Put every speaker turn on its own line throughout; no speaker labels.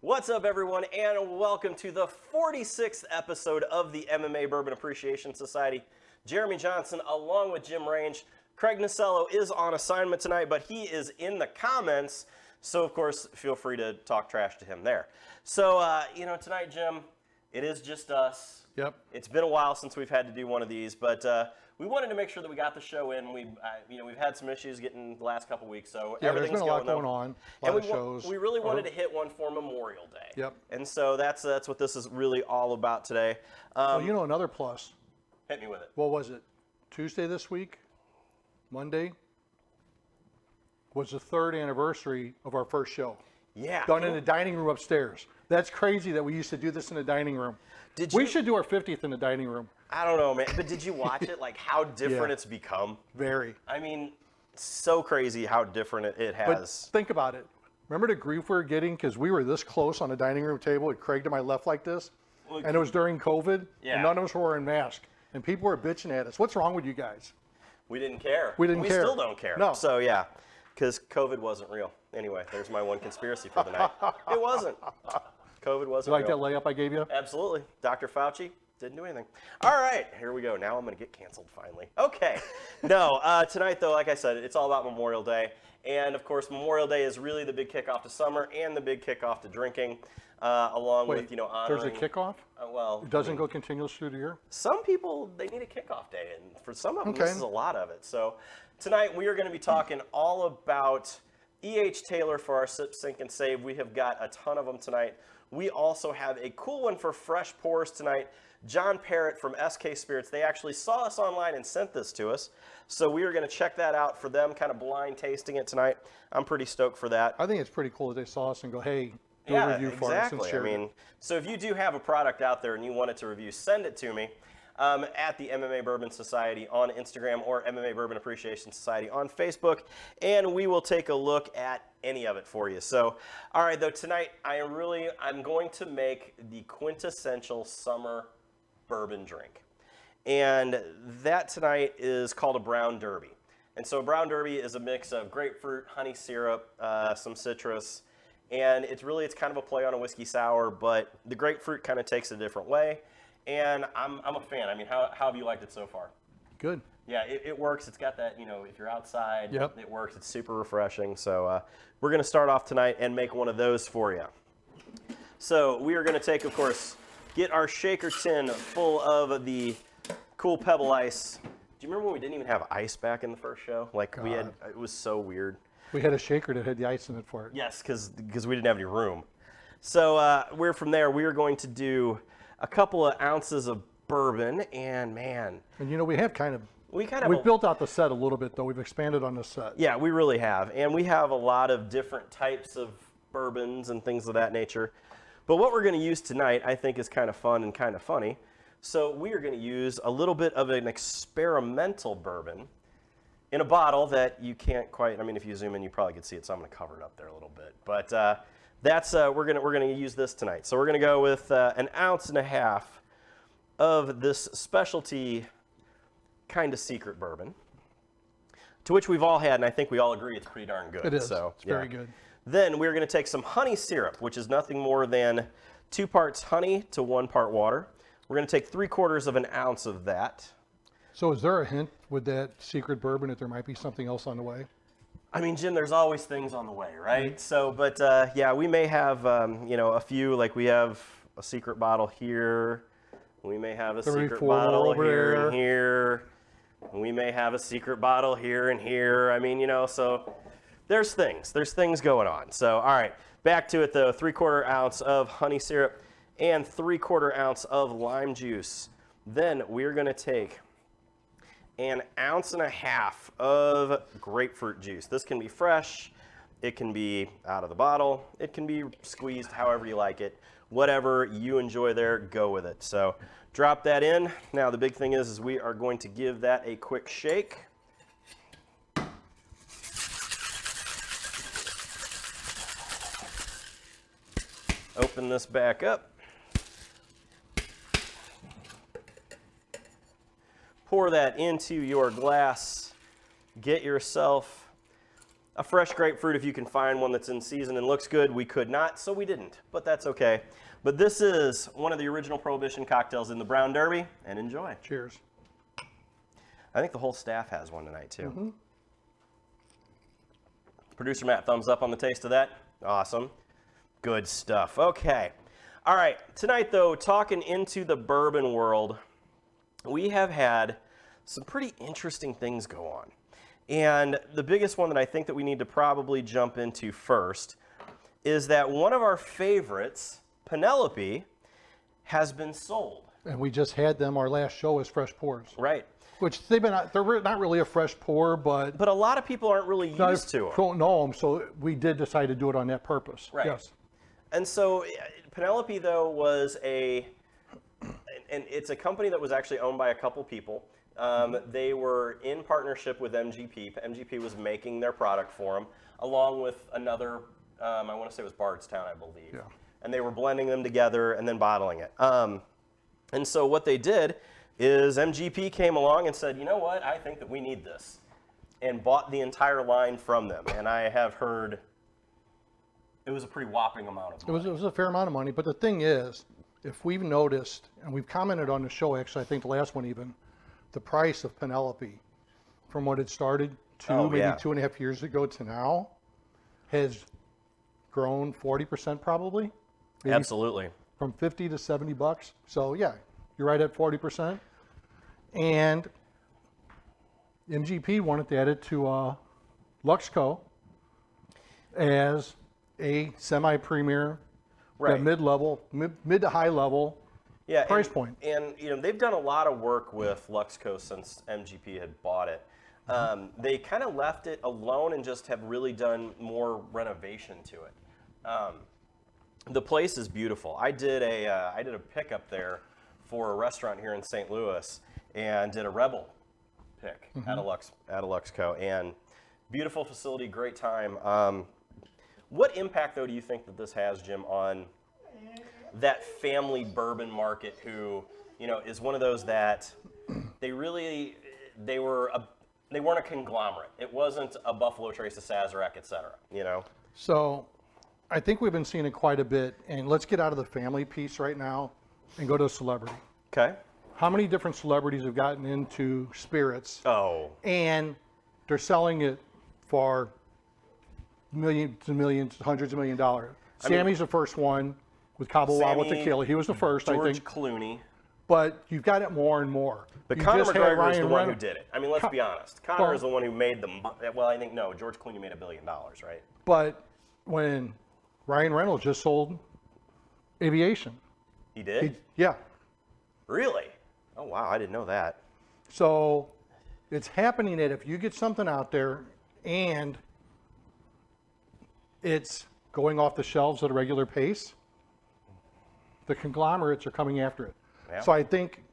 What's up, everyone, and welcome to the 46th episode of the MMA Bourbon Appreciation Society. Jeremy Johnson, along with Jim Range. Craig Nasello is on assignment tonight, but he is in the comments, so of course, feel free to talk trash to him there. So, tonight, Jim, it is just us.
Yep.
It's been a while since we've had to do one of these, but we wanted to make sure that we got the show in. We've had some issues getting the last couple weeks, so everything's
there's been a lot going on, a lot of shows.
We really wanted to hit one for Memorial Day.
Yep.
And so that's what this is really all about today.
Another plus.
Hit me with it.
What was it? Tuesday this week? Monday? Was the 3rd anniversary of our first show.
Yeah.
Done in the dining room upstairs. That's crazy that we used to do this in the dining room. We should do our 50th in the dining room.
I don't know, man. But did you watch it? Like how different
Yeah.
it's become?
Very.
I mean, so crazy how different it
But
has.
think about it. Remember the grief we were getting because we were this close on the dining room table with Craig to my left like this? And it was during COVID,
Yeah.
and none of us were wearing masks. And people were bitching at us. What's wrong with you guys?
We didn't care.
We didn't care.
We still don't care.
No.
So, yeah, because COVID wasn't real. Anyway, there's my one conspiracy for the night. It wasn't. COVID wasn't
You like
real.
that layup I gave you?
Absolutely. Dr. Fauci didn't do anything. All right, here we go. Now I'm going to get canceled finally. Okay. No, tonight, though, like I said, it's all about Memorial Day. And, of course, Memorial Day is really the big kickoff to summer and the big kickoff to drinking, along with, honoring.
There's a kickoff? It doesn't go continuous through the year?
Some people, they need a kickoff day, and for some of them,
Okay.
this is a lot of it. So tonight we are going to be talking all about E.H. Taylor for our Sip, Sink, and Save. We have got a ton of them tonight. We also have a cool one for fresh pours tonight. John Parrott from SK Spirits, they actually saw us online and sent this to us. So we are going to check that out for them, kind of blind tasting it tonight. I'm pretty stoked for that.
I think it's pretty cool that they saw us and go, hey, do a review for us and share it.
So if you do have a product out there and you want it to review, send it to me at the MMA Bourbon Society on Instagram or MMA Bourbon Appreciation Society on Facebook, and we will take a look at any of it for you. So, all right, though, tonight I'm going to make the quintessential summer bourbon drink. And that tonight is called a brown derby. And so a brown derby is a mix of grapefruit, honey syrup, some citrus, and it's kind of a play on a whiskey sour, but the grapefruit kind of takes it a different way. And I'm a fan. I mean, how have you liked it so far?
Good.
Yeah, it works. It's got that, if you're outside,
Yep.
It works. It's super refreshing. So we're going to start off tonight and make one of those for you. So we are going to take, of course, get our shaker tin full of the cool Pebble Ice. Do you remember when we didn't even have ice back in the first show? It was so weird.
We had a shaker that had the ice in it for it.
Yes, because we didn't have any room. So from there, we are going to do a couple of ounces of bourbon, and man.
And we have we've built out the set a little bit, though. We've expanded on the set.
Yeah, we really have. And we have a lot of different types of bourbons and things of that nature. But what we're going to use tonight, I think, is kind of fun and kind of funny. So we are going to use a little bit of an experimental bourbon in a bottle that you can't quite, if you zoom in, you probably could see it, so I'm going to cover it up there a little bit. But we're going to use this tonight. So we're going to go with 1.5 ounces of this specialty kind of secret bourbon, to which we've all had, and I think we all agree it's pretty darn good.
It is.
So,
it's very good.
Then we're going to take some honey syrup, which is nothing more than 2 parts honey to 1 part water. We're going to take 3/4 ounce of that.
So is there a hint with that secret bourbon that there might be something else on the way?
Jim, there's always things on the way, right? Mm-hmm. So, but we may have, a few, like we have a secret bottle here. We may have a secret bottle here and here. We may have a secret bottle here and here. So there's things going on. So, all right, back to it though. 3/4 ounce of honey syrup and 3/4 ounce of lime juice. Then we're going to take 1.5 ounces of grapefruit juice. This can be fresh, it can be out of the bottle, it can be squeezed however you like it. Whatever you enjoy there, go with it. So drop that in. Now the big thing is we are going to give that a quick shake. Open this back up. Pour that into your glass. Get yourself a fresh grapefruit if you can find one that's in season and looks good. We could not, so we didn't, but that's okay. But this is one of the original Prohibition cocktails in the Brown Derby, and enjoy.
Cheers.
I think the whole staff has one tonight, too. Producer Matt, thumbs up on the taste of that. Awesome. Good stuff. Okay. All right. Tonight, though, talking into the bourbon world, we have had some pretty interesting things go on. And the biggest one that I think that we need to probably jump into first is that one of our favorites, Penelope, has been sold.
And we just had them, our last show was Fresh Pours.
Right.
Which they're not really a fresh pour, but
a lot of people aren't really used to them.
Don't know them, so we did decide to do it on that purpose.
Right.
Yes.
And so Penelope, though, was and it's a company that was actually owned by a couple people. They were in partnership with MGP. MGP was making their product for them, along with another, I want to say it was Bardstown, I believe.
Yeah.
And they were blending them together and then bottling it. And so what they did is MGP came along and said, you know what, I think that we need this, and bought the entire line from them. And I have heard it was a pretty whopping amount of money.
It was a fair amount of money, but the thing is, if we've noticed, and we've commented on the show, actually, I think the last one even, the price of Penelope, from what it started maybe 2.5 years ago to now, has grown 40% probably. Maybe
Absolutely.
From 50 to 70 bucks. So yeah, you're right at 40%. And MGP wanted to add it to Luxco as a semi-premier,
Right.
mid-level, mid to high level price point.
And they've done a lot of work with Luxco since MGP had bought it. They kind of left it alone and just have really done more renovation to it. The place is beautiful. I did a pickup there for a restaurant here in St. Louis, and did a Rebel pick at a Luxco, and beautiful facility, great time. What impact, though, do you think that this has, Jim, on that family bourbon market, who is one of those that they weren't a conglomerate. It wasn't a Buffalo Trace, a Sazerac, et cetera.
So I think we've been seeing it quite a bit, and let's get out of the family piece right now and go to celebrity.
Okay.
How many different celebrities have gotten into spirits?
Oh.
And they're selling it for millions and millions, hundreds of $1 million. Sammy's the first one with Cabo Wabo Tequila. He was the first, I think.
George Clooney.
But you've got it more and more.
But Conor McGregor is the one who did it. I mean, let's be honest. Conor is the one who made George Clooney made $1 billion, right?
But when Ryan Reynolds just sold Aviation.
He did?
Yeah.
Really? Oh, wow, I didn't know that.
So it's happening that if you get something out there and it's going off the shelves at a regular pace, the conglomerates are coming after it. Yeah. So I think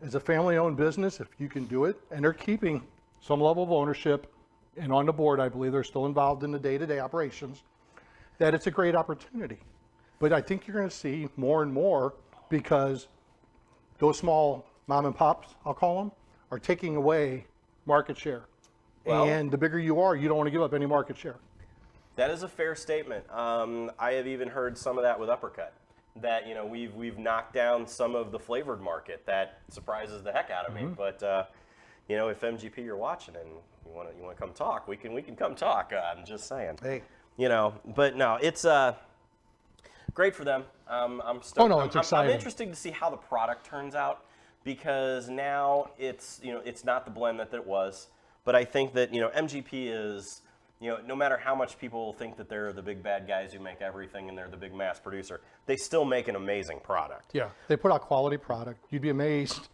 as a family-owned business, if you can do it, and they're keeping some level of ownership, and on the board, I believe they're still involved in the day-to-day operations, that it's a great opportunity. But I think you're going to see more and more, because those small mom and pops, I'll call them, are taking away market share. Well, and the bigger you are, you don't want to give up any market share.
That is a fair statement. I have even heard some of that with Uppercut, that we've knocked down some of the flavored market. That surprises the heck out of me. But if MGP you're watching and you want to come talk, we can come talk. I'm just saying.
Hey.
But no, it's great for them. I'm stoked.
Oh no, it's exciting.
I'm interested to see how the product turns out, because now it's not the blend that it was. But I think that MGP is, no matter how much people think that they're the big bad guys who make everything and they're the big mass producer, they still make an amazing product.
Yeah, they put out quality product. You'd be amazed,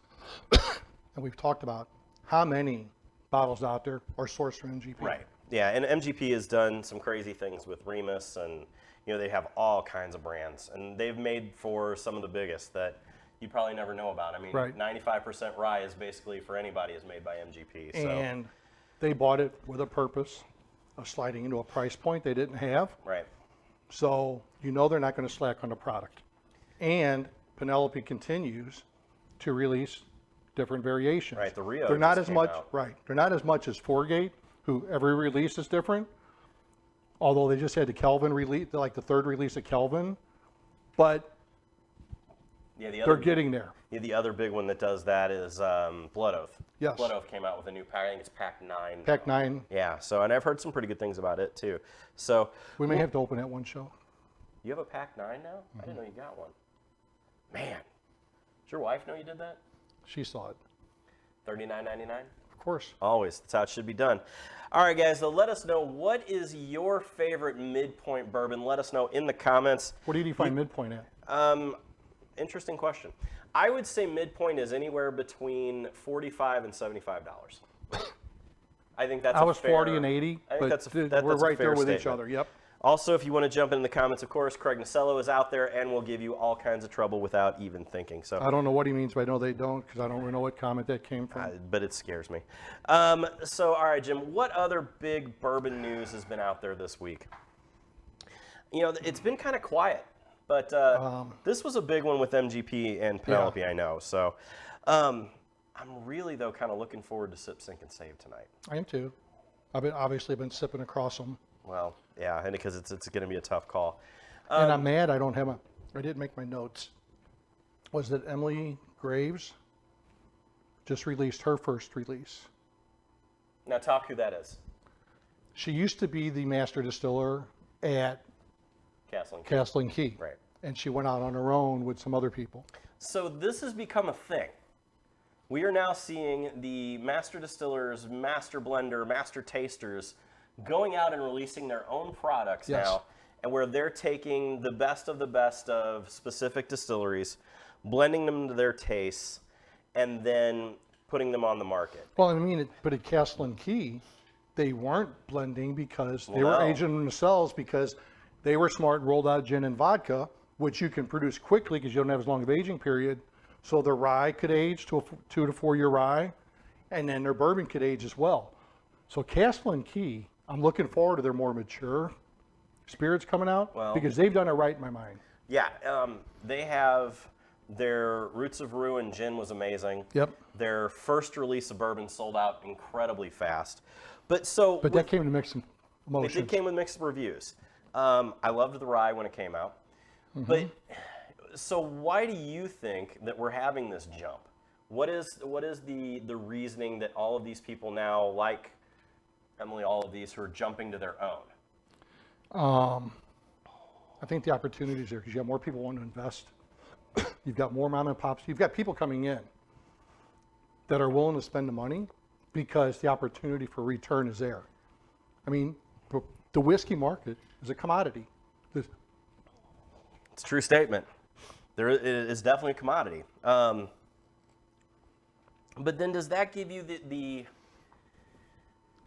and we've talked about how many bottles out there are sourced from MGP.
Right. Yeah, and MGP has done some crazy things with Remus, and they have all kinds of brands, and they've made for some of the biggest that you probably never know about. I mean, right. 95% rye is basically, for anybody, is made by MGP. So.
And they bought it with a purpose of sliding into a price point they didn't have.
Right.
So they're not going to slack on the product. And Penelope continues to release different variations.
Right, the Rio.
They're not as much out. Right. They're not as much as Foregate, who every release is different, although they just had the Kelvin release, like the third release of Kelvin, but
Yeah,
they're getting there.
Yeah, the other big one that does that is Blood Oath.
Yes.
Blood Oath came out with a new pack. I think it's Pack 9.
Pack 9.
Yeah, so, and I've heard some pretty good things about it too. So
We may have to open that one show.
you have a Pack 9 now? I didn't know you got one. Man, does your wife know you did that?
She saw it.
$39.99?
Of course.
Always. That's how it should be done. All right, guys, so let us know, what is your favorite midpoint bourbon? Let us know in the comments.
What do you define midpoint at?
Interesting question. I would say midpoint is anywhere between $45 and $75. I think that's
I was
fair,
40 and 80,
I think
but
that's
we're
a
right
fair
there with each
statement.
other. Yep.
Also, if you want to jump in the comments, of course, Craig Nasello is out there and will give you all kinds of trouble without even thinking. So,
I don't know what he means, but I know they don't, because I don't really know what comment that came from.
but it scares me. So, all right, Jim, what other big bourbon news has been out there this week? You know, it's been kind of quiet, but this was a big one with MGP and Penelope, I know. So, I'm really, though, kind of looking forward to Sip, Sink, and Save tonight.
I am too. I've obviously been sipping across them.
Well, yeah, and because it's going to be a tough call.
And I'm mad I didn't make my notes. Was that Emily Graves just released her first release?
Now, talk who that is.
She used to be the master distiller at Castle and Key.
Right.
And she went out on her own with some other people.
So this has become a thing. We are now seeing the master distillers, master blender, master tasters going out and releasing their own products now, and where they're taking the best of specific distilleries, blending them to their tastes, and then putting them on the market.
Well, I mean, but at Castle and Key, they weren't blending because they were aging themselves, because they were smart and rolled out gin and vodka, which you can produce quickly because you don't have as long of aging period. So the rye could age to a 2 to 4 year rye, and then their bourbon could age as well. So Castle and Key, I'm looking forward to their more mature spirits coming out, because they've done it right in my mind.
Yeah, they have their Roots of Ruin gin was amazing.
Yep.
Their first release of bourbon sold out incredibly fast. But
that came to mixed emotions.
It did came with mixed reviews. I loved the rye when it came out. But so why do you think that we're having this jump? What is the reasoning that all of these people now, like Emily, all of these who are jumping to their own?
I think the opportunity is there because you have more people wanting to invest. You've got more mom and pops. You've got people coming in that are willing to spend the money because the opportunity for return is there. I mean, the whiskey market is a commodity.
It's a true statement. There is definitely a commodity. But then does that give you the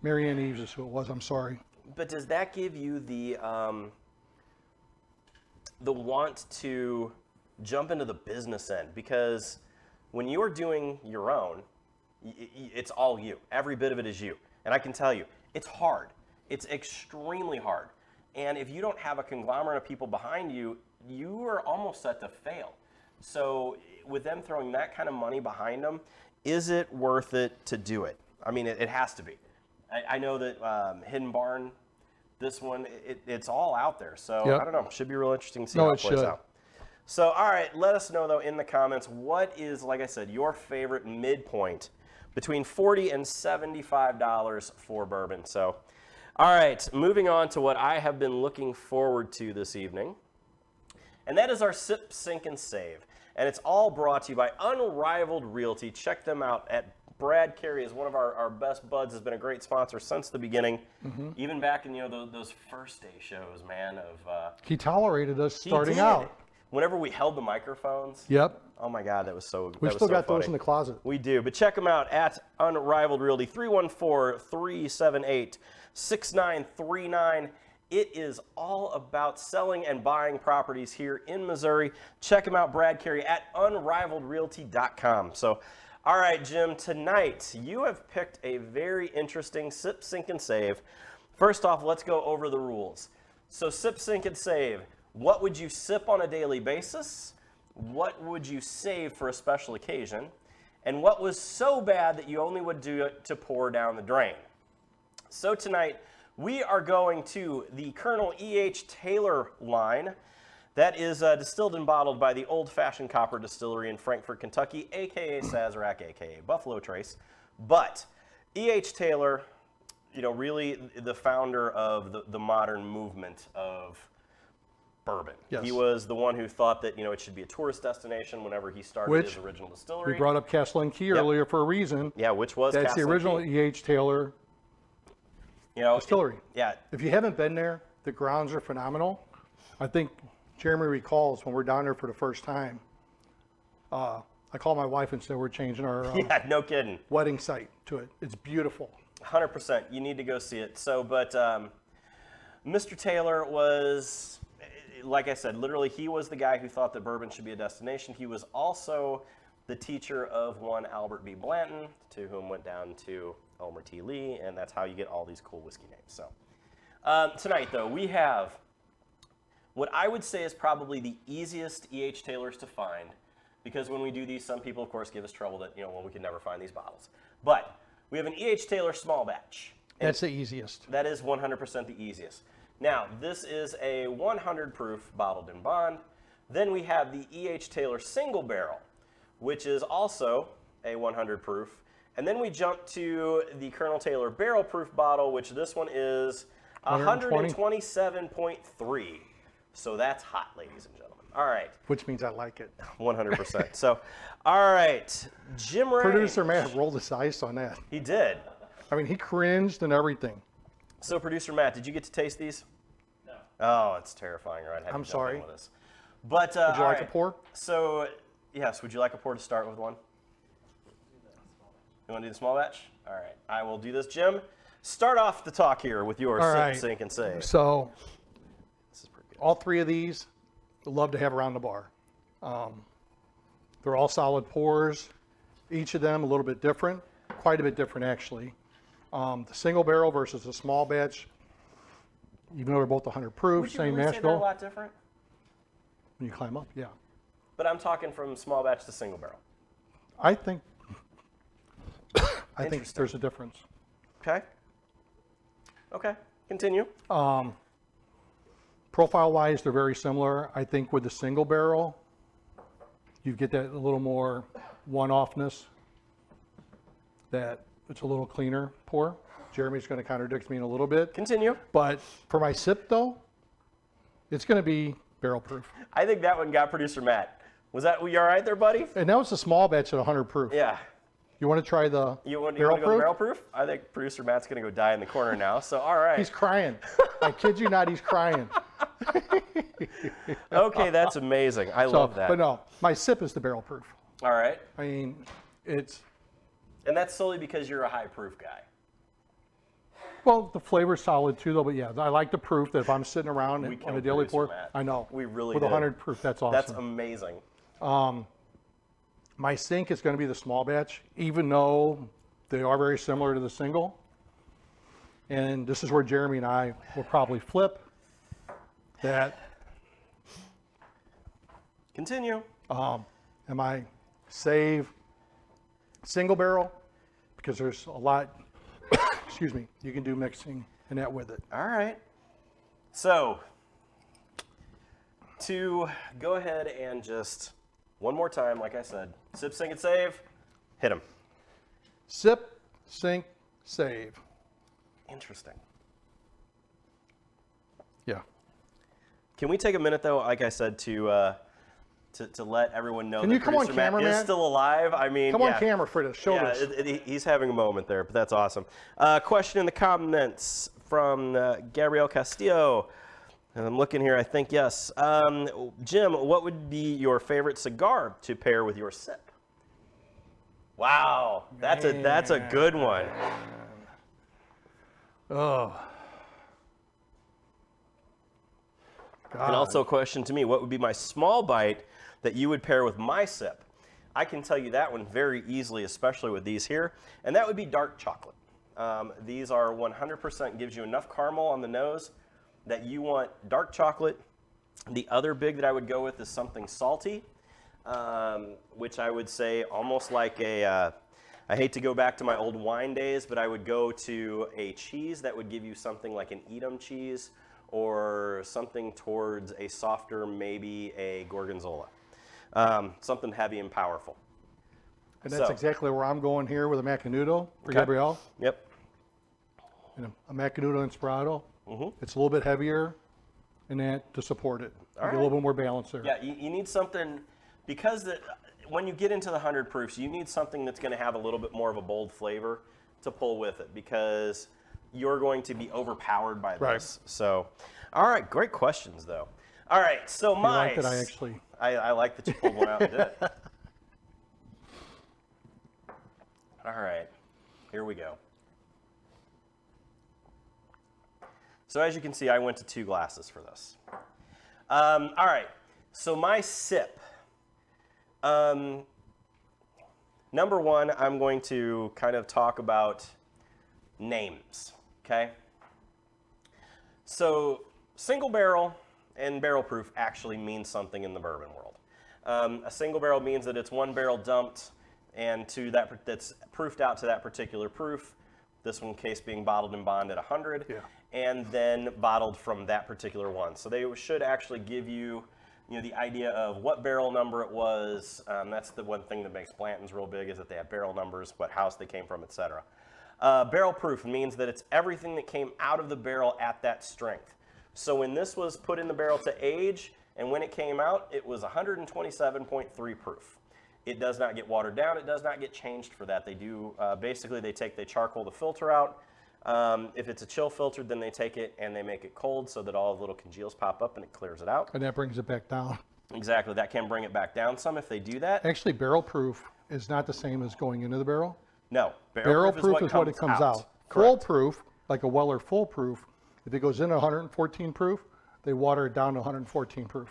Marianne Eves is who it was, I'm sorry.
But does that give you the want to jump into the business end? Because when you're doing your own, it's all you. Every bit of it is you. And I can tell you, it's hard. It's extremely hard. And if you don't have a conglomerate of people behind you, you are almost set to fail. So with them throwing that kind of money behind them, is it worth it to do it? I mean, it has to be. I know that Hidden Barn, this one, it's all out there. So I don't know. Should be real interesting to see how it plays out. So, all right, let us know, though, in the comments, what is, like I said, your favorite midpoint between $40 and $75 for bourbon. So, all right, moving on to what I have been looking forward to this evening, and that is our Sip, Sink, and Save. And it's all brought to you by Unrivaled Realty. Check them out at Brad Carey is one of our best buds, has been a great sponsor since the beginning, even back in those first day shows, man.
He tolerated us starting out.
Whenever we held the microphones.
Yep.
Oh my God, that was so.
We still got those in the closet.
We do, but check them out at Unrivaled Realty, 314-378-6939. It is all about selling and buying properties here in Missouri. Check him out, Brad Carey, at unrivaledrealty.com. So. All right, Jim, tonight you have picked a very interesting Sip, Sink, and Save. First off, let's go over the rules. So Sip, Sink, and Save. What would you sip on a daily basis? What would you save for a special occasion? And what was so bad that you only would do it to pour down the drain? So tonight, we are going to the Colonel E.H. Taylor line. That is distilled and bottled by the Old Fashioned Copper Distillery in Frankfort, Kentucky, a.k.a. Sazerac, a.k.a. Buffalo Trace. But E.H. Taylor, you know, really the founder of the modern movement of bourbon.
Yes.
He was the one who thought that, you know, it should be a tourist destination whenever he started his original distillery.
We brought up Castle and Key earlier for a reason.
Yeah, which was
That's
Castle
the original E.H. Taylor distillery.
Yeah.
If you haven't been there, the grounds are phenomenal. I think Jeremy recalls when we're down there for the first time, I called my wife and said we're changing our
yeah, no kidding.
wedding site to it. It's beautiful.
100%. You need to go see it. So, but Mr. Taylor was, like I said, literally he was the guy who thought that bourbon should be a destination. He was also the teacher of one Albert B. Blanton, to whom went down to Elmer T. Lee, and that's how you get all these cool whiskey names. So tonight, though, we have what I would say is probably the easiest E.H. Taylors to find, because when we do these, some people, of course, give us trouble that, you know, well, we can never find these bottles. But we have an E.H. Taylor small batch.
That's the easiest.
That is 100% the easiest. Now, this is a 100 proof bottled in bond. Then we have the E.H. Taylor single barrel, which is also a 100 proof. And then we jump to the Colonel Taylor barrel proof bottle, which this one is 127.3. So that's hot, ladies and gentlemen. All right.
Which means I like it.
100%. So, all right. Jim Ray.
Producer Matt rolled his eyes on that.
He did.
I mean, he cringed and everything.
So, Producer Matt, did you get to taste these? No. Oh, it's terrifying, right?
I'm sorry.
With us. But,
would you like a pour?
So, yes, would you like a pour to start with one? You want to do the small batch? All right. I will do this. Jim, start off the talk here with your sip, sink, and save.
So,
This is pretty good.
all three of these, love to have around the bar. They're all solid pours. Each of them a little bit different, quite a bit different actually. The single barrel versus the small batch, even though they're both 100 proof,
Would you
same
really
mash
say they're a
bill.
lot different?
When you climb up, yeah.
But I'm talking from small batch to single barrel.
I think
Interesting.
there's a difference.
Okay. Okay. Continue.
Profile-wise, they're very similar. I think with the single barrel, you get that a little more one-offness, that it's a little cleaner pour. Jeremy's going to contradict me in a little bit.
Continue.
But for my sip, though, it's going to be barrel proof.
I think that one got Producer Matt. Was that, you all right there, buddy?
And that was the small batch at 100 proof.
Yeah.
You want to try the
You want to
barrel
go
proof?
barrel proof? I think Producer Matt's going to go die in the corner now. So, all right.
He's crying. I kid you not, he's crying.
Okay, that's amazing. I love that.
But no, my sip is the barrel proof.
All right.
I mean, it's,
And that's solely because you're a high proof guy.
well, the flavor's solid too, though. But yeah, I like the proof that if I'm sitting around
We
on
killed
a daily
Producer
pour,
Matt.
I know.
We really
With
did.
100 proof, that's awesome.
That's amazing.
My sink is going to be the small batch, even though they are very similar to the single. And this is where Jeremy and I will probably flip that.
Continue.
Am I save single barrel? Because there's a lot, excuse me, you can do mixing and that with it.
All right. So, to go ahead and just, one more time, like I said, sip, sink, and save, hit them.
Sip, sink, save.
Interesting.
Yeah.
Can we take a minute, though, like I said, to let everyone know
Can
that
you come on
Producer Matt
camera,
is
man?
still alive? I mean,
Come
yeah.
on camera for this, show
Yeah,
this.
he's having a moment there, but that's awesome. Question in the comments from Gabrielle Castillo. And I'm looking here, I think, yes. Jim, what would be your favorite cigar to pair with your sip? Wow, that's a good one.
Oh. God.
And also a question to me, what would be my small bite that you would pair with my sip? I can tell you that one very easily, especially with these here, and that would be dark chocolate. These are 100% gives you enough caramel on the nose that you want dark chocolate. The other big that I would go with is something salty, which I would say almost like a I hate to go back to my old wine days, but I would go to a cheese that would give you something like an Edam cheese or something towards a softer, maybe a Gorgonzola. Something heavy and powerful.
And that's exactly where I'm going here with a Macanudo for Gabrielle.
Yep.
And a Macanudo Inspirato. It's a little bit heavier in that to support it. A little bit more balance there.
Yeah, you need something, because when you get into the 100 proofs, you need something that's going to have a little bit more of a bold flavor to pull with it, because you're going to be overpowered by this. So, all right, great questions though. All right, so
I like that I actually...
I like that you pulled one out and did it. All right, here we go. So as you can see, I went to 2 glasses for this. All right, so my sip. Number one, I'm going to kind of talk about names, okay? So single barrel and barrel proof actually means something in the bourbon world. A single barrel means that it's one barrel dumped and that's proofed out to that particular proof. This one case being bottled and bond at 100, and then bottled from that particular one. So they should actually give you, the idea of what barrel number it was. That's the one thing that makes Blanton's real big, is that they have barrel numbers, what house they came from, etc. Barrel proof means that it's everything that came out of the barrel at that strength. So when this was put in the barrel to age, and when it came out, it was 127.3 proof. It does not get watered down. It does not get changed for that. They do, basically they charcoal the filter out. If it's a chill filtered, then they take it and they make it cold so that all the little congeals pop up and it clears it out.
And that brings it back down.
Exactly. That can bring it back down some if they do that.
Actually, barrel proof is not the same as going into the barrel.
No.
Barrel proof is what it comes out. Full proof, like a Weller full proof, if it goes in 114 proof, they water it down to 114 proof.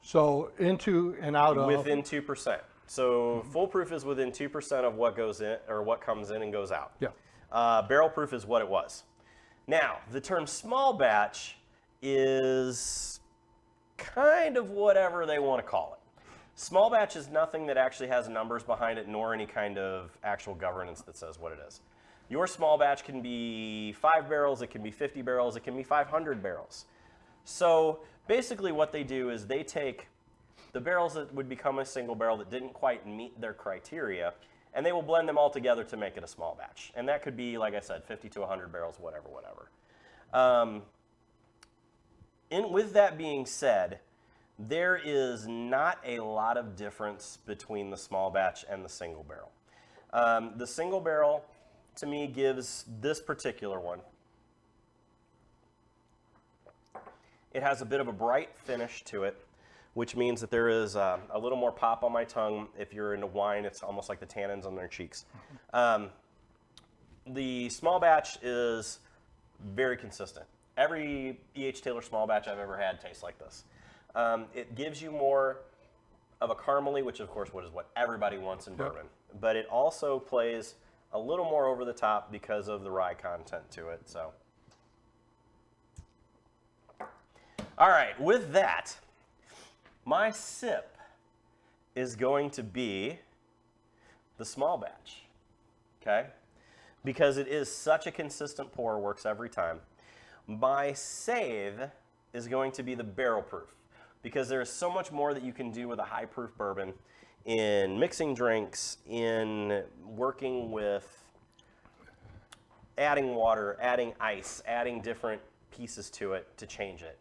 So into and out of...
Within 2%. So full proof is within 2% of what goes in, or what comes in and goes out.
Yeah.
Barrel proof is what it was. Now, the term small batch is kind of whatever they want to call it. Small batch is nothing that actually has numbers behind it, nor any kind of actual governance that says what it is. Your small batch can be 5 barrels, it can be 50 barrels, it can be 500 barrels. So basically what they do is they take the barrels that would become a single barrel that didn't quite meet their criteria, and they will blend them all together to make it a small batch. And that could be, like I said, 50 to 100 barrels, whatever. With that being said, there is not a lot of difference between the small batch and the single barrel. The single barrel, to me, gives this particular one. It has a bit of a bright finish to it, which means that there is a little more pop on my tongue. If you're into wine, it's almost like the tannins on their cheeks. The small batch is very consistent. Every E.H. Taylor small batch I've ever had tastes like this. It gives you more of a caramely, which of course is what everybody wants in bourbon. But it also plays a little more over the top because of the rye content to it. So, all right, with that, my sip is going to be the small batch, okay? Because it is such a consistent pour, works every time. My save is going to be the barrel proof, because there is so much more that you can do with a high proof bourbon in mixing drinks, in working with adding water, adding ice, adding different pieces to it to change it.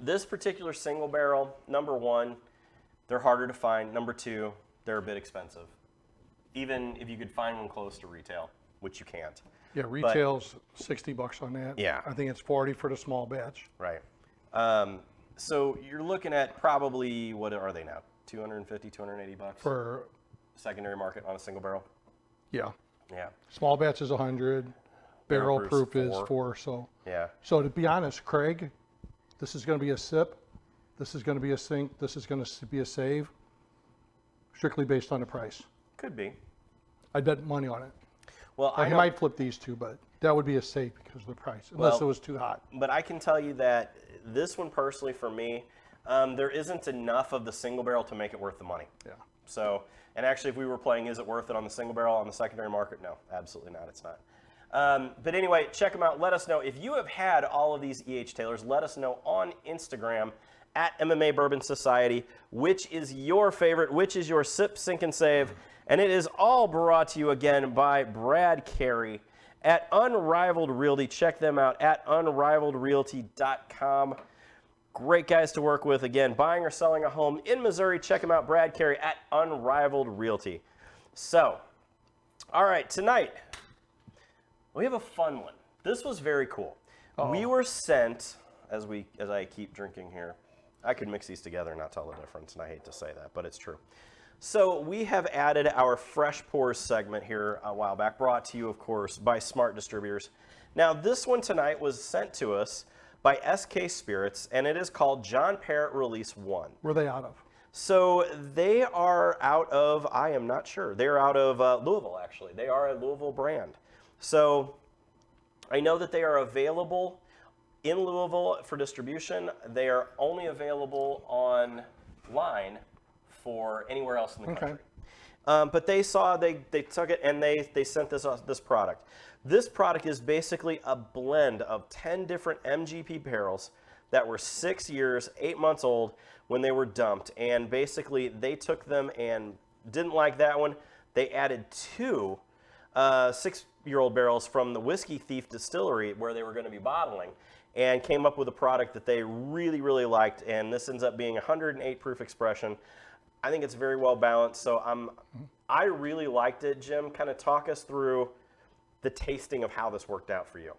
This particular single barrel, number one, they're harder to find. Number two, they're a bit expensive. Even if you could find one close to retail, which you can't.
Yeah, retail's $60 on that.
Yeah.
I think it's 40 for the small batch.
Right. So you're looking at probably, what are they now? 250, 280 bucks
for
secondary market on a single barrel?
Yeah.
Yeah.
Small batch is 100. Barrel proof is 4. So
yeah.
So to be honest, Craig, this is going to be a sip. This is going to be a sink. This is going to be a save. Strictly based on the price.
Could be.
I'd bet money on it.
Well,
I might flip these two, but that would be a save because of the price, unless it was too hot.
But I can tell you that this one personally for me, there isn't enough of the single barrel to make it worth the money.
Yeah.
So, and actually, if we were playing Is It Worth It on the single barrel on the secondary market, no, absolutely not. It's not. But anyway, check them out. Let us know if you have had all of these E.H. Taylors. Let us know on Instagram at MMA Bourbon Society which is your favorite, which is your sip, sink, and save. And it is all brought to you again by Brad Carey at Unrivaled Realty. Check them out at unrivaledrealty.com. Great guys to work with. Again, buying or selling a home in Missouri, check them out, Brad Carey at Unrivaled Realty. So, all right, tonight we have a fun one. This was very cool. We were sent, as I keep drinking here, I could mix these together and not tell the difference, and I hate to say that, but it's true. So we have added our Fresh Pours segment here a while back, brought to you, of course, by Smart Distributors. Now, this one tonight was sent to us by SK Spirits, and it is called John Parrott Release 1.
Where are they out of?
So they are out of, I am not sure. They're out of Louisville, actually. They are a Louisville brand. So I know that they are available in Louisville for distribution. They are only available online for anywhere else in the country. But they took it and they sent this product. This product is basically a blend of 10 different MGP barrels that were 6 years, 8 months old when they were dumped. And basically they took them and didn't like that one. They added 2 6-year-old barrels from the Whiskey Thief Distillery where they were going to be bottling, and came up with a product that they really, really liked. And this ends up being 108 proof expression. I think it's very well balanced. So I really liked it. Jim, kind of talk us through the tasting of how this worked out for you.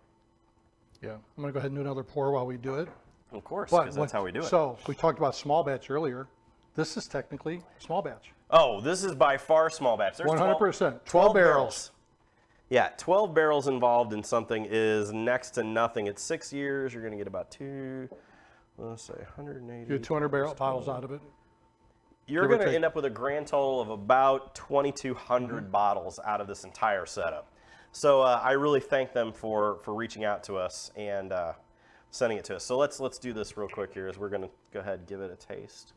Yeah, I'm going to go ahead and do another pour while we do it.
Of course, because that's how we do it.
So we talked about small batch earlier. This is technically small batch.
Oh, this is by far small batch. There's
100%. 12 barrels.
Yeah, 12 barrels involved in something is next to nothing. It's 6 years. You're going to get about 180.
You get 200 barrel bottles out of it.
You're going to end up with a grand total of about 2,200 bottles out of this entire setup. So I really thank them for reaching out to us and sending it to us. So let's do this real quick here. As we're going to go ahead and give it a taste.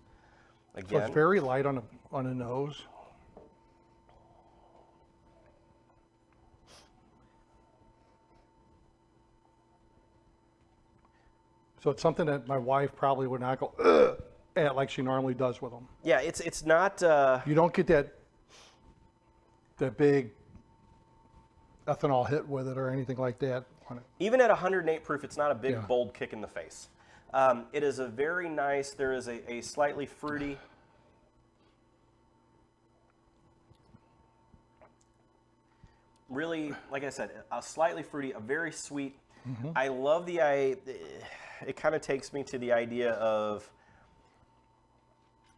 Again,
so it's very light on the nose. So it's something that my wife probably would not go ugh at like she normally does with them.
Yeah, it's not.
You don't get that big ethanol hit with it or anything like that on it.
Even at 108 proof, it's not a big, bold kick in the face. It is a very nice, there is a slightly fruity, really, like I said, a slightly fruity, a very sweet. I love it kind of takes me to the idea of,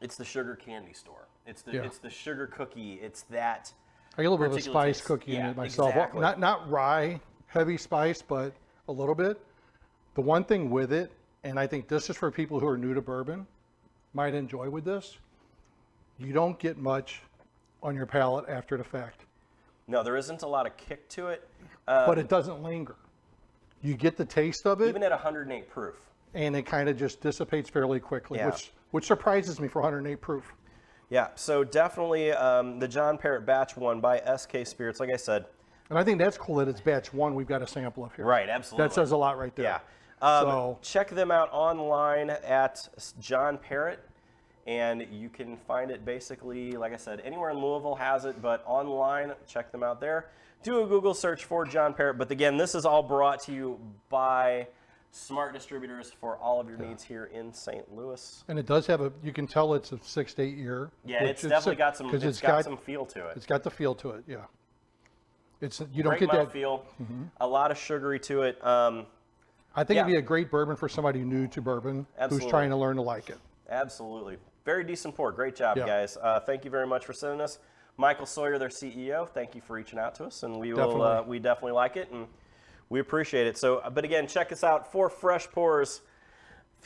it's the sugar candy store. It's the sugar cookie. It's that.
I get a little bit of a spice cookie in it myself.
Exactly.
Not rye heavy spice, but a little bit. The one thing with it, and I think this is for people who are new to bourbon, might enjoy with this, you don't get much on your palate after the fact.
No, there isn't a lot of kick to it.
But it doesn't linger. You get the taste of it.
Even at 108 proof.
And it kind of just dissipates fairly quickly, which surprises me for 108 proof.
Yeah, so definitely the John Parrott Batch 1 by SK Spirits, like I said.
And I think that's cool that it's Batch 1 we've got a sample of here.
Right, absolutely.
That says a lot right there.
Yeah.
So
check them out online at John Parrott, and you can find it basically, like I said, anywhere in Louisville has it, but online, check them out there. Do a Google search for John Parrott. But again, this is all brought to you by Smart Distributors for all of your needs here in St. Louis.
And it does have you can tell it's a 6 to 8 year.
Yeah, it's definitely got some, it's got some feel to it.
It's got the feel to it, yeah. You don't
Great
get that
feel, a lot of sugary to it.
I think it'd be a great bourbon for somebody new to bourbon who's trying to learn to like it.
Absolutely. Very decent pour. Great job, guys. Thank you very much for sending us. Michael Sawyer, their CEO, thank you for reaching out to us, and we definitely like it, and we appreciate it. So, but again, check us out for Fresh Pours,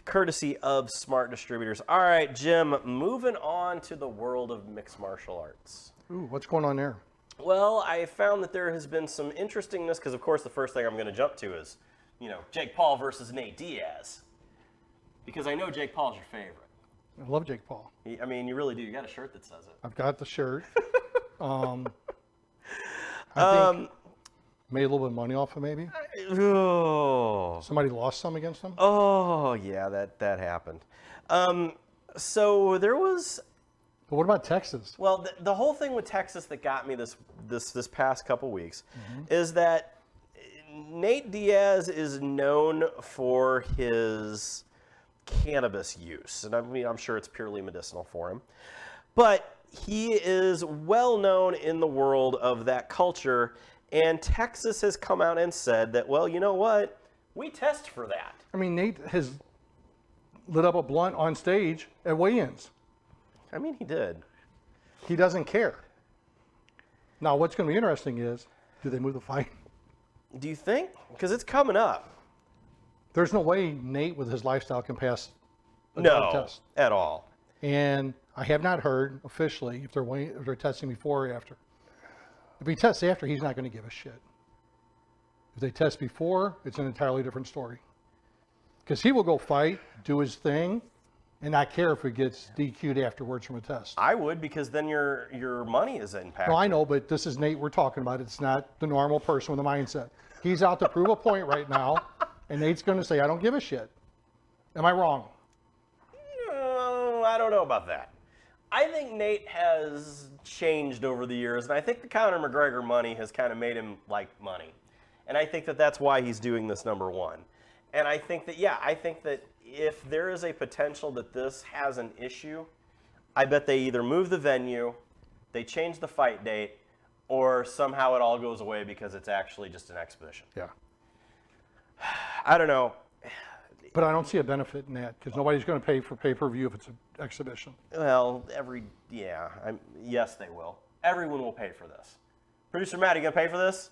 courtesy of Smart Distributors. All right, Jim, moving on to the world of mixed martial arts.
Ooh, what's going on there?
Well, I found that there has been some interestingness, because of course the first thing I'm going to jump to is, Jake Paul versus Nate Diaz, because I know Jake Paul's your favorite.
I love Jake Paul.
I mean, you really do. You got a shirt that says it.
I've got the shirt. I think made a little bit of money off of maybe.
Oh.
Somebody lost some against them.
Oh, yeah, that happened. So there was.
But what about Texas?
Well, the whole thing with Texas that got me this past couple weeks is that Nate Diaz is known for his cannabis use, and I mean, I'm sure it's purely medicinal for him, but he is well known in the world of that culture, and Texas has come out and said that, well, you know what? We test for that.
I mean, Nate has lit up a blunt on stage at weigh-ins.
I mean, he did.
He doesn't care. Now, what's going to be interesting is, do they move the fight?
Do you think? Because it's coming up.
There's no way Nate, with his lifestyle, can pass a drug test.
No, at all.
And I have not heard officially if they're testing before or after. If he tests after, he's not going to give a shit. If they test before, it's an entirely different story. Because he will go fight, do his thing, and not care if he gets DQ'd afterwards from a test.
I would, because then your money is impacted.
No, I know, but this is Nate we're talking about. It's not the normal person with a mindset. He's out to prove a point right now, and Nate's going to say, I don't give a shit. Am I wrong?
I don't know about that. I think Nate has changed over the years, and I think the Conor McGregor money has kind of made him like money. And I think that that's why he's doing this, number one. And I think that, if there is a potential that this has an issue, I bet they either move the venue, they change the fight date, or somehow it all goes away because it's actually just an exhibition.
Yeah.
I don't know.
But I don't see a benefit in that because nobody's going to pay for pay-per-view if it's an exhibition.
Well, yes, they will. Everyone will pay for this. Producer Matt, you going to pay for this?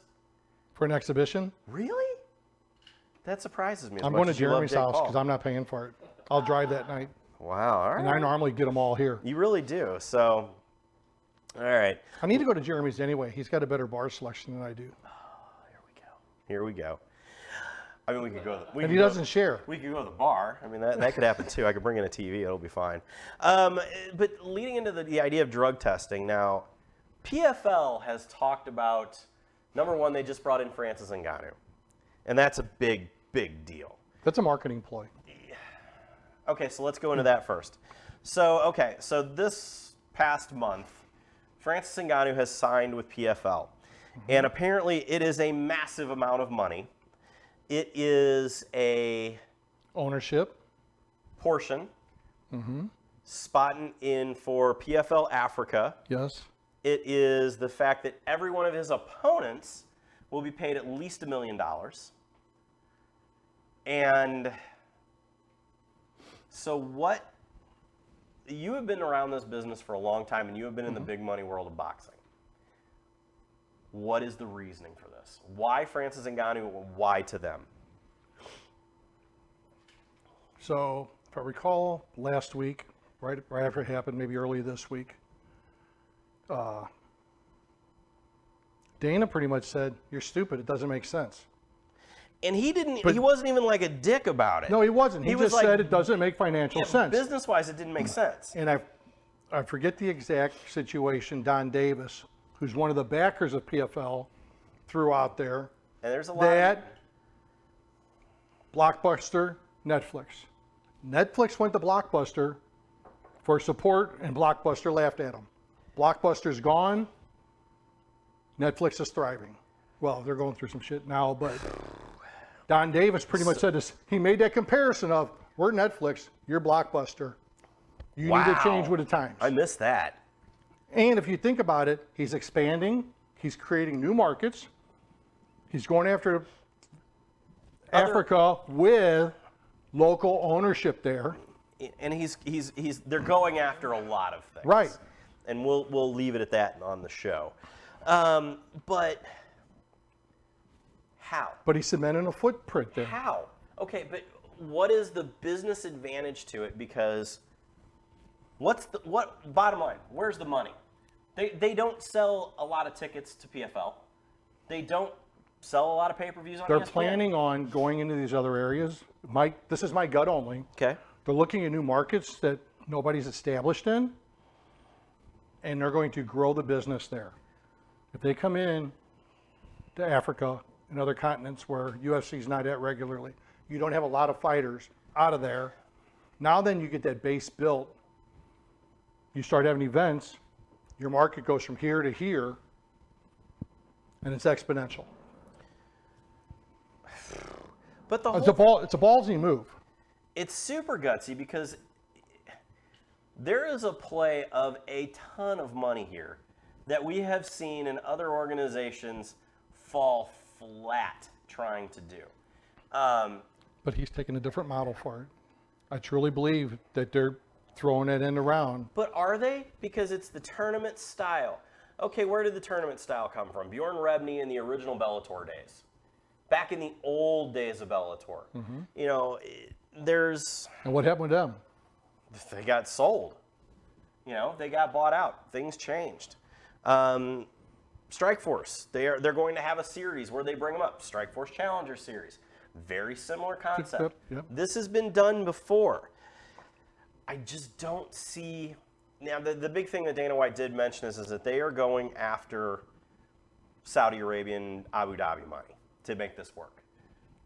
For an exhibition?
Really? That surprises me.
I'm going to Jeremy's house because I'm not paying for it. I'll drive that night.
Wow, all right.
And I normally get them all here.
You really do. So, all right.
I need to go to Jeremy's anyway. He's got a better bar selection than I do.
Oh, here we go. I mean, we could go.
And he doesn't share.
We could go to the bar. I mean, that could happen too. I could bring in a TV. It'll be fine. But leading into the idea of drug testing, now, PFL has talked about, number one, they just brought in Francis Ngannou. And that's a big, big deal.
That's a marketing ploy.
Okay, so let's go into that first. So this past month, Francis Ngannou has signed with PFL. And apparently it is a massive amount of money. It is a
ownership
portion, spotting in for PFL Africa.
Yes.
It is the fact that every one of his opponents will be paid at least $1 million. And so you have been around this business for a long time, and you have been in the big money world of boxing. What is the reasoning for this? Why Francis Ngannou? Why to them?
So, if I recall, last week, right after it happened, maybe early this week, Dana pretty much said, "You're stupid. It doesn't make sense."
And he wasn't even like a dick about it.
No, he wasn't. He just said it doesn't make financial sense.
Business-wise, it didn't make sense.
And I forget the exact situation. Don Davis, who's one of the backers of PFL, threw out there.
And there's a lot
that Blockbuster, Netflix. Netflix went to Blockbuster for support, and Blockbuster laughed at them. Blockbuster's gone. Netflix is thriving. Well, they're going through some shit now, but Don Davis pretty much said this. He made that comparison of, we're Netflix, you're Blockbuster. You need to change with the times.
I missed that.
And if you think about it, he's expanding. He's creating new markets. He's going after Africa with local ownership there.
And they're going after a lot of things.
Right.
And we'll leave it at that on the show. But how?
But he's cementing a footprint there.
How? Okay, but what is the business advantage to it? Because bottom line, where's the money? They don't sell a lot of tickets to PFL. They don't sell a lot of pay-per-views on
They're
ESPN.
planning on going into these other areas. This is my gut only.
Okay.
They're looking at new markets that nobody's established in, and they're going to grow the business there. If they come in to Africa and other continents where UFC is not at regularly, you don't have a lot of fighters out of there. Now then you get that base built. You start having events, your market goes from here to here, and it's exponential.
But
it's a ballsy move.
It's super gutsy because there is a play of a ton of money here that we have seen in other organizations fall flat trying to do.
But he's taking a different model for it. I truly believe that they're throwing it in the round.
But are they? Because it's the tournament style. Okay, where did the tournament style come from? Bjorn Rebney in the original Bellator days. Back in the old days of Bellator.
Mm-hmm.
You know, there's...
And what happened with them?
They got sold. You know, they got bought out. Things changed. Strikeforce, they're going to have a series where they bring them up. Strikeforce Challenger Series. Very similar concept.
Yep.
This has been done before. I just don't see... Now, the big thing that Dana White did mention is that they are going after Saudi Arabian Abu Dhabi money to make this work.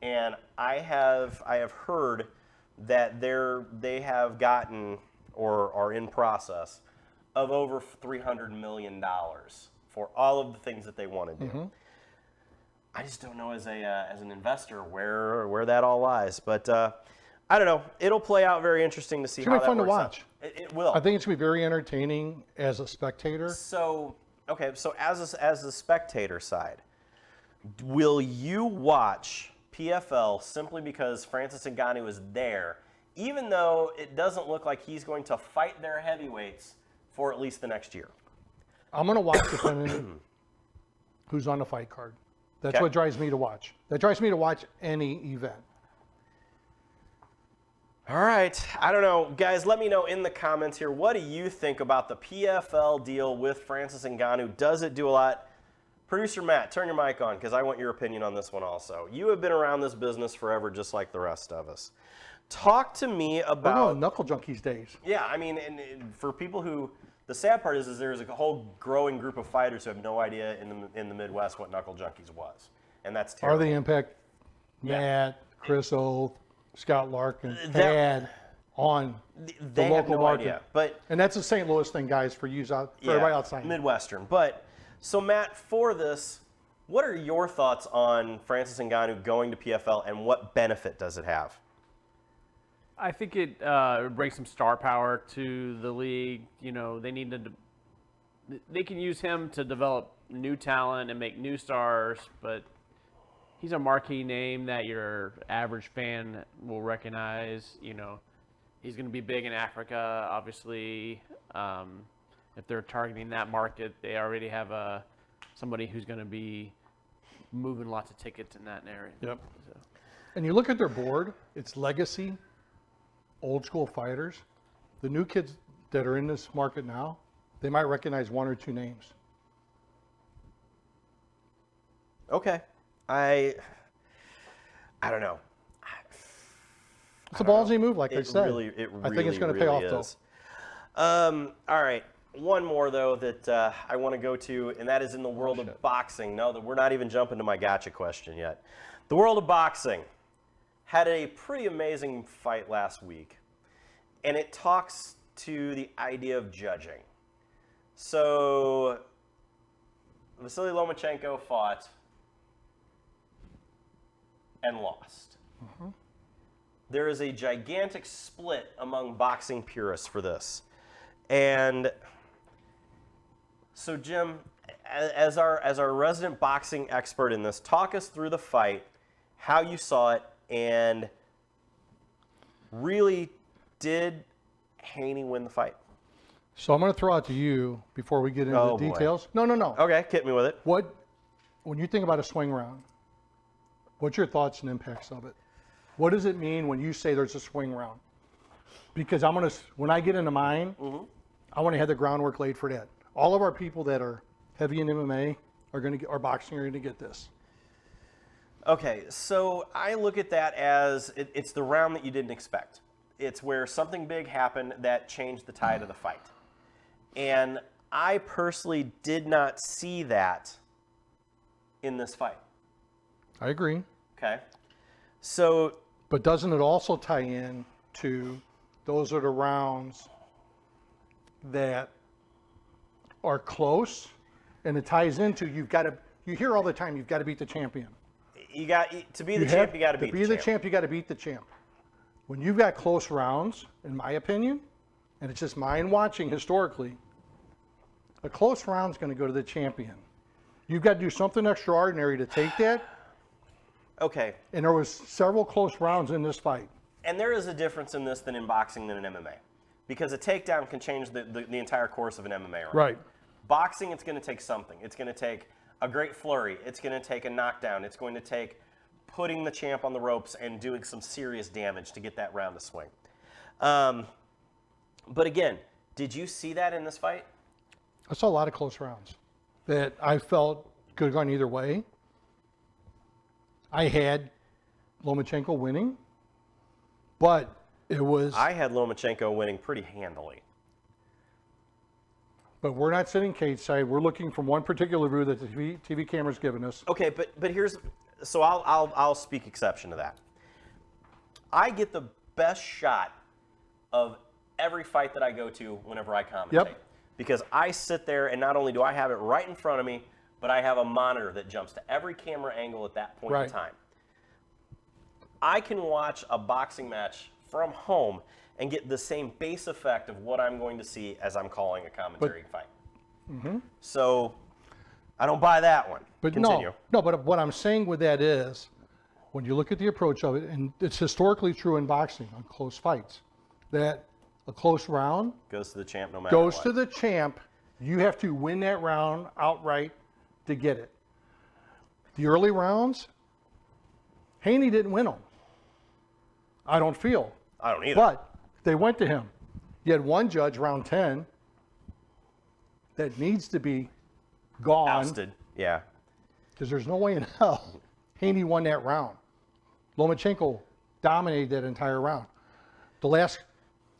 And I have heard that they have gotten or are in process of over $300 million for all of the things that they want to do. Mm-hmm. I just don't know as an investor where that all lies. But I don't know. It'll play out very interesting to see how that works.
It's going to be fun to watch.
It will.
I think it's going to be very entertaining as a spectator.
So as the spectator side, will you watch PFL simply because Francis Ngannou is there, even though it doesn't look like he's going to fight their heavyweights for at least the next year?
I'm going to watch depending who's on the fight card. That's what drives me to watch. That drives me to watch any event.
All right. I don't know. Guys, let me know in the comments here. What do you think about the PFL deal with Francis Ngannou? Does it do a lot? Producer Matt, turn your mic on because I want your opinion on this one also. You have been around this business forever just like the rest of us. Talk to me about...
Knuckle Junkies days.
Yeah, I mean, and for people who... The sad part is there's a whole growing group of fighters who have no idea in the Midwest what Knuckle Junkies was. And that's terrible.
Are the Impact, Matt, Chris Oath, Scott Larkin had on the local market.
Idea, but,
and that's a St. Louis thing, guys, for everybody outside.
Midwestern. But, so Matt, for this, what are your thoughts on Francis Ngannou going to PFL and what benefit does it have?
I think it brings some star power to the league. You know, they can use him to develop new talent and make new stars, but he's a marquee name that your average fan will recognize. You know, he's going to be big in Africa, obviously. If they're targeting that market, they already have somebody who's going to be moving lots of tickets in that area.
Yep. So. And you look at their board, it's legacy, old school fighters. The new kids that are in this market now, they might recognize one or two names.
Okay. I don't know.
It's a ballsy move, like I said.
I
think it's going to pay off,
though. All right. One more, though, that I want to go to, and that is in the world of boxing. No, we're not even jumping to my gotcha question yet. The world of boxing had a pretty amazing fight last week, and it talks to the idea of judging. So, Vasily Lomachenko fought and lost. Mm-hmm. There is a gigantic split among boxing purists for this. And so, Jim, as our resident boxing expert in this, talk us through the fight, how you saw it, and really, did Haney win the fight?
So I'm going to throw out to you before we get into the details.
Boy. No. Okay, hit me with it.
When you think about a swing round, what's your thoughts and impacts of it? What does it mean when you say there's a swing round? Because when I get into mine, mm-hmm. I want to have the groundwork laid for that. All of our people that are heavy in MMA or boxing are going to get this.
Okay, so I look at that as it's the round that you didn't expect. it's where something big happened that changed the tide of the fight. And I personally did not see that in this fight.
I agree.
Okay. So,
but doesn't it also tie in to those are the rounds that are close, and it ties into you hear all the time, you've got to beat the champion.
You got to be the champ, you got to beat the champ.
You got to beat the champ. When you've got close rounds, in my opinion, and it's just mine watching historically, a close round is going to go to the champion. You've got to do something extraordinary to take that.
Okay.
And there was several close rounds in this fight.
And there is a difference in this than in boxing than in MMA. Because a takedown can change the entire course of an MMA round.
Right.
Boxing, it's going to take something. It's going to take a great flurry. It's going to take a knockdown. It's going to take putting the champ on the ropes and doing some serious damage to get that round to swing. But again, did you see that in this fight?
I saw a lot of close rounds that I felt could have gone either way. I had Lomachenko winning, but it was...
I had Lomachenko winning pretty handily.
But we're not sitting cage side. We're looking from one particular view that the TV camera's given us.
Okay, but here's... So I'll speak exception to that. I get the best shot of every fight that I go to whenever I commentate.
Yep.
Because I sit there, and not only do I have it right in front of me, but I have a monitor that jumps to every camera angle at that point in time. I can watch a boxing match from home and get the same base effect of what I'm going to see as I'm calling a commentary fight. Mm-hmm. So I don't buy that one.
But
Continue.
No, but what I'm saying with that is, when you look at the approach of it, and it's historically true in boxing on close fights, that a close round
goes to the champ no matter what.
Goes to the champ. You have to win that round outright to get it. The early rounds, Haney didn't win them. I don't feel.
I don't either.
But they went to him. You had one judge, round 10, that needs to be gone.
Ousted, yeah.
Because there's no way in hell Haney won that round. Lomachenko dominated that entire round.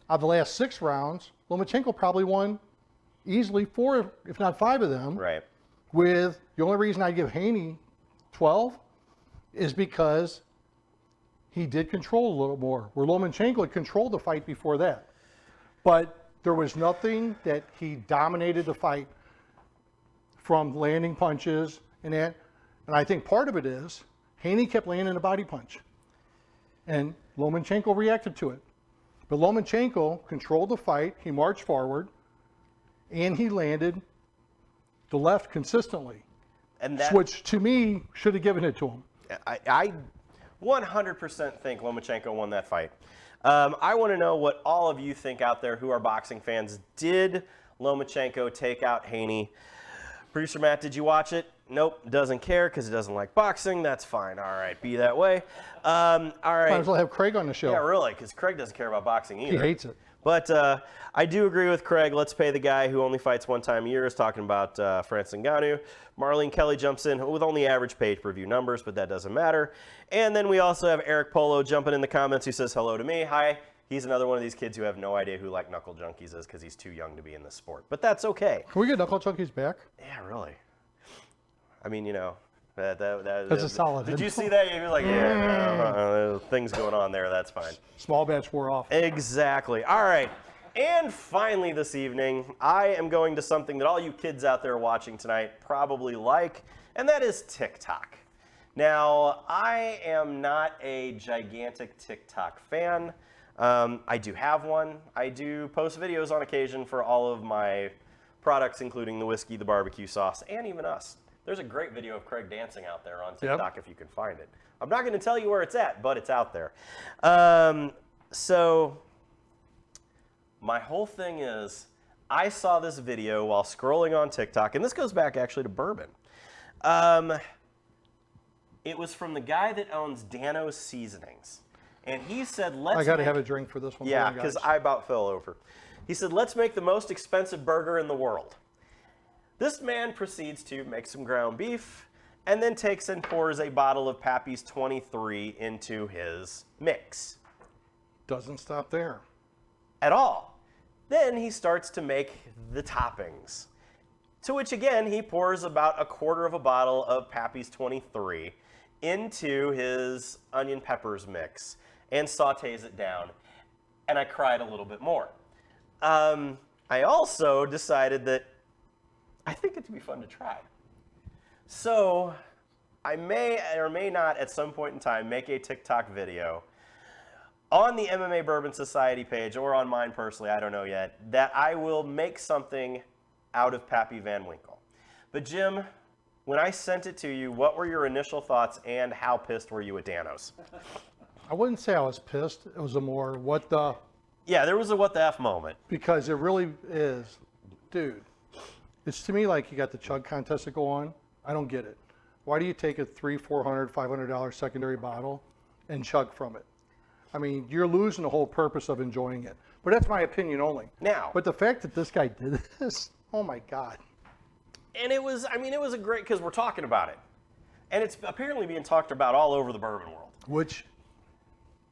Of the last 6 rounds, Lomachenko probably won easily 4, if not 5 of them.
Right.
With the only reason I give Haney 12 is because he did control a little more, where Lomachenko had controlled the fight before that. But there was nothing that he dominated the fight from landing punches and that. And I think part of it is Haney kept landing a body punch. And Lomachenko reacted to it. But Lomachenko controlled the fight. He marched forward. And he landed the left consistently.
And that,
which, to me, should have given it to him.
I 100% think Lomachenko won that fight. I want to know what all of you think out there who are boxing fans. Did Lomachenko take out Haney? Producer Matt, did you watch it? Nope, doesn't care because he doesn't like boxing. That's fine. All right, be that way. All right.
Might as well have Craig on the show.
Yeah, really, because Craig doesn't care about boxing either.
He hates it.
But I do agree with Craig. Let's pay the guy who only fights one time a year. Is talking about Francis Ngannou. Marlene Kelly jumps in with only average pay-per-view numbers, but that doesn't matter. And then we also have Eric Polo jumping in the comments who says hello to me. Hi. He's another one of these kids who have no idea who like Knuckle Junkies is because he's too young to be in this sport. But that's okay.
Can we get Knuckle Junkies back?
Yeah, really. I mean, you know.
That's a solid.
Did you see that? You're like, yeah, things going on there. That's fine.
Small batch wore off.
Exactly. All right. And finally this evening, I am going to something that all you kids out there watching tonight probably like, and that is TikTok. Now, I am not a gigantic TikTok fan. I do have one. I do post videos on occasion for all of my products, including the whiskey, the barbecue sauce, and even us. There's a great video of Craig dancing out there on TikTok if you can find it. I'm not going to tell you where it's at, but it's out there. So my whole thing is, I saw this video while scrolling on TikTok, and this goes back actually to bourbon. It was from the guy that owns Dano's Seasonings. And he said,
I got to have a drink for this one.
Yeah, because I about fell over. He said, let's make the most expensive burger in the world. This man proceeds to make some ground beef and then takes and pours a bottle of Pappy's 23 into his mix.
Doesn't stop there.
At all. Then he starts to make the toppings, to which again he pours about a quarter of a bottle of Pappy's 23 into his onion peppers mix and sautés it down. And I cried a little bit more. I also decided that I think it'd be fun to try. So I may or may not at some point in time make a TikTok video on the MMA Bourbon Society page or on mine personally, I don't know yet, that I will make something out of Pappy Van Winkle. But Jim, when I sent it to you, what were your initial thoughts and how pissed were you at Danos?
I wouldn't say I was pissed. It was a more what the...
Yeah, there was a what the F moment.
Because it really is, dude, it's to me like you got the chug contest to go on. I don't get it. Why do you take a $300, $400, $500 secondary bottle and chug from it? I mean, you're losing the whole purpose of enjoying it. But that's my opinion only.
Now.
But the fact that this guy did this, oh my God.
And it was, I mean, it was a great, because we're talking about it. And it's apparently being talked about all over the bourbon world.
Which.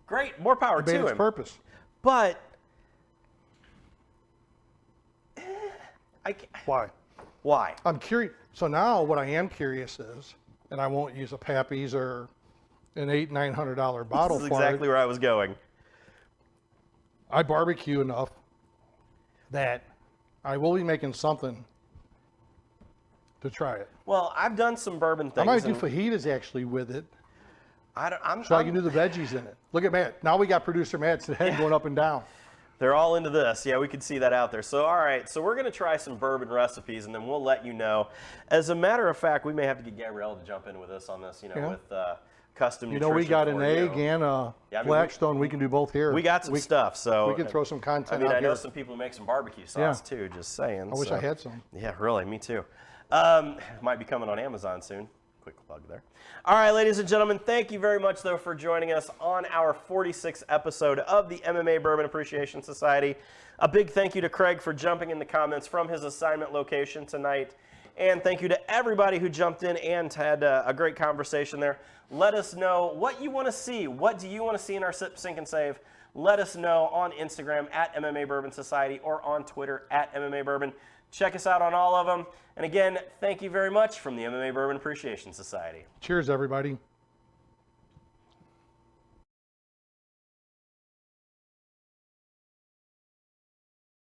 Great, more power to him.
Its purpose.
But.
Why?
Why?
I'm curious. So now what I am curious is, and I won't use a Pappy's or an $800, $900 bottle
This is
for
exactly
it.
where I was going.
I barbecue enough that I will be making something to try it.
Well, I've done some bourbon things.
I might do fajitas actually with it.
I
can do the veggies in it. Look at Matt. Now we got producer Matt's head going up and down.
They're all into this. Yeah, we could see that out there. So, all right. So we're going to try some bourbon recipes, and then we'll let you know. As a matter of fact, we may have to get Gabrielle to jump in with us on this, with custom nutrition.
We got an
for
egg
you.
and a Blackstone. We can do both here.
We got some stuff. So
we can throw some content out
I know
here.
some people who make some barbecue sauce, too, just saying.
I wish I had some.
Yeah, really. Me, too. Might be coming on Amazon soon. Quick plug there. All right, ladies and gentlemen, thank you very much, though, for joining us on our 46th episode of the MMA Bourbon Appreciation Society. A big thank you to Craig for jumping in the comments from his assignment location tonight. And thank you to everybody who jumped in and had a great conversation there. Let us know what you want to see. What do you want to see in our Sip, Sync, and Save? Let us know on Instagram at MMA Bourbon Society or on Twitter at MMA Bourbon. Check us out on all of them. And again, thank you very much from the MMA Bourbon Appreciation Society.
Cheers, everybody.